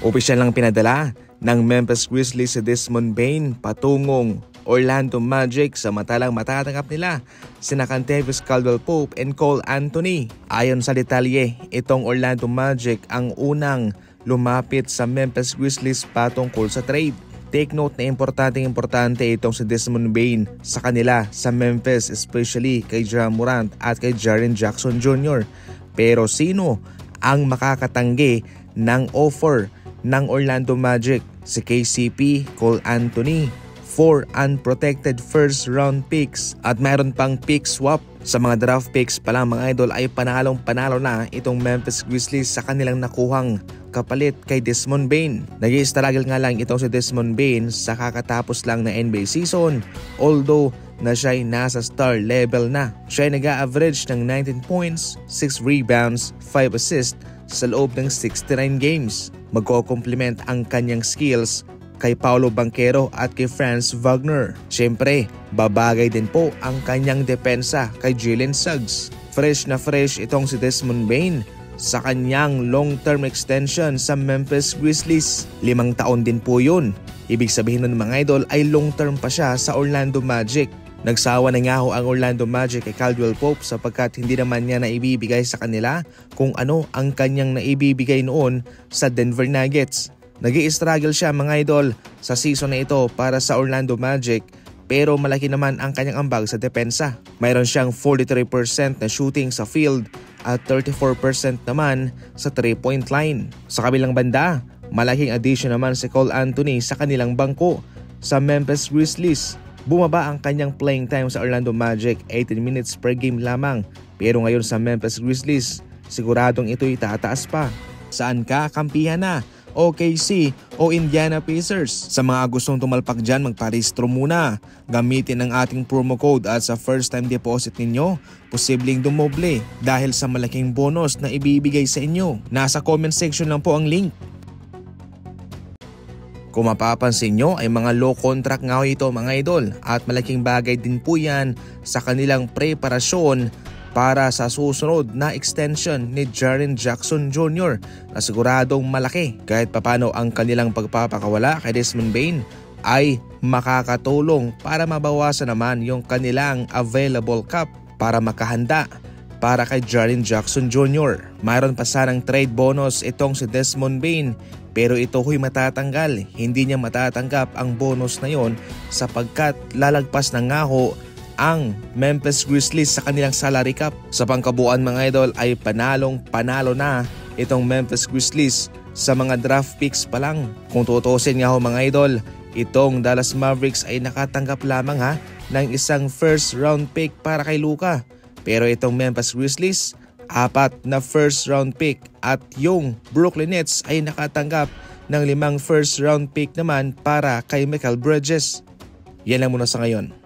Opisyal lang pinadala ng Memphis Grizzlies si Desmond Bane patungong Orlando Magic sa matalang matatanggap nila sina Kentavious Caldwell-Pope and Cole Anthony. Ayon sa detalye, itong Orlando Magic ang unang lumapit sa Memphis Grizzlies patungkol sa trade. Take note na importante itong si Desmond Bane sa kanila sa Memphis, especially kay Ja Morant at kay Jaren Jackson Jr. Pero sino ang makakatanggi ng offer ng Orlando Magic? Si KCP, Cole Anthony, 4 unprotected first round picks at mayroon pang pick swap. Sa mga draft picks pa lang mga idol ay panalo na itong Memphis Grizzlies sa kanilang nakuhang kapalit kay Desmond Bane. Nag-i-struggle nga lang itong si Desmond Bane sa kakatapos lang na NBA season, although na siya ay nasa star level na. Siya ay nag-a-average ng 19 points, 6 rebounds, 5 assists sa loob ng 69 games. Magko-complement ang kanyang skills kay Paolo Banchero at kay Franz Wagner. Siyempre, babagay din po ang kanyang depensa kay Jalen Suggs. Fresh na fresh itong si Desmond Bane sa kanyang long-term extension sa Memphis Grizzlies. 5 taon din po yun. Ibig sabihin nun mga idol ay long-term pa siya sa Orlando Magic. Nagsawa na nga ho ang Orlando Magic kay Caldwell-Pope sapagkat hindi naman niya naibibigay sa kanila kung ano ang kanyang naibibigay noon sa Denver Nuggets. Nag-i-struggle siya mga idol sa season na ito para sa Orlando Magic, pero malaki naman ang kanyang ambag sa depensa. Mayroon siyang 43% na shooting sa field at 34% naman sa 3-point line. Sa kabilang banda, malaking addition naman si Cole Anthony sa kanilang bangko. Sa Memphis Grizzlies, bumaba ang kanyang playing time sa Orlando Magic, 18 minutes per game lamang. Pero ngayon sa Memphis Grizzlies, siguradong ito'y tataas pa. Saan ka kampihan na? OKC o Indiana Pacers? Sa mga gustong tumalpak dyan, magparehistro muna. Gamitin ang ating promo code at sa first time deposit ninyo, posibleng dumoble dahil sa malaking bonus na ibibigay sa inyo. Nasa comment section lang po ang link. Kung mapapansin nyo ay mga low contract nga ito mga idol at malaking bagay din po yan sa kanilang preparasyon para sa susunod na extension ni Jaren Jackson Jr. na siguradong malaki. Kahit papano ang kanilang pagpapakawala kay Desmond Bane ay makakatulong para mabawasan naman yung kanilang available cap para makahanda para kay Jaren Jackson Jr. Mayroon pa sanang trade bonus itong si Desmond Bane pero ito huy matatanggal. Hindi niya matatanggap ang bonus na yon sapagkat lalagpas na nga ho ang Memphis Grizzlies sa kanilang salary cap. Sa pangkabuuan mga idol ay panalo na itong Memphis Grizzlies sa mga draft picks pa lang. Kung tutusin nga ho mga idol, itong Dallas Mavericks ay nakatanggap lamang ng isang first round pick para kay Luka. Pero itong Memphis Grizzlies, 4 na first round pick at yung Brooklyn Nets ay nakatanggap ng 5 first round pick naman para kay Mikal Bridges. Yan lang muna sa ngayon.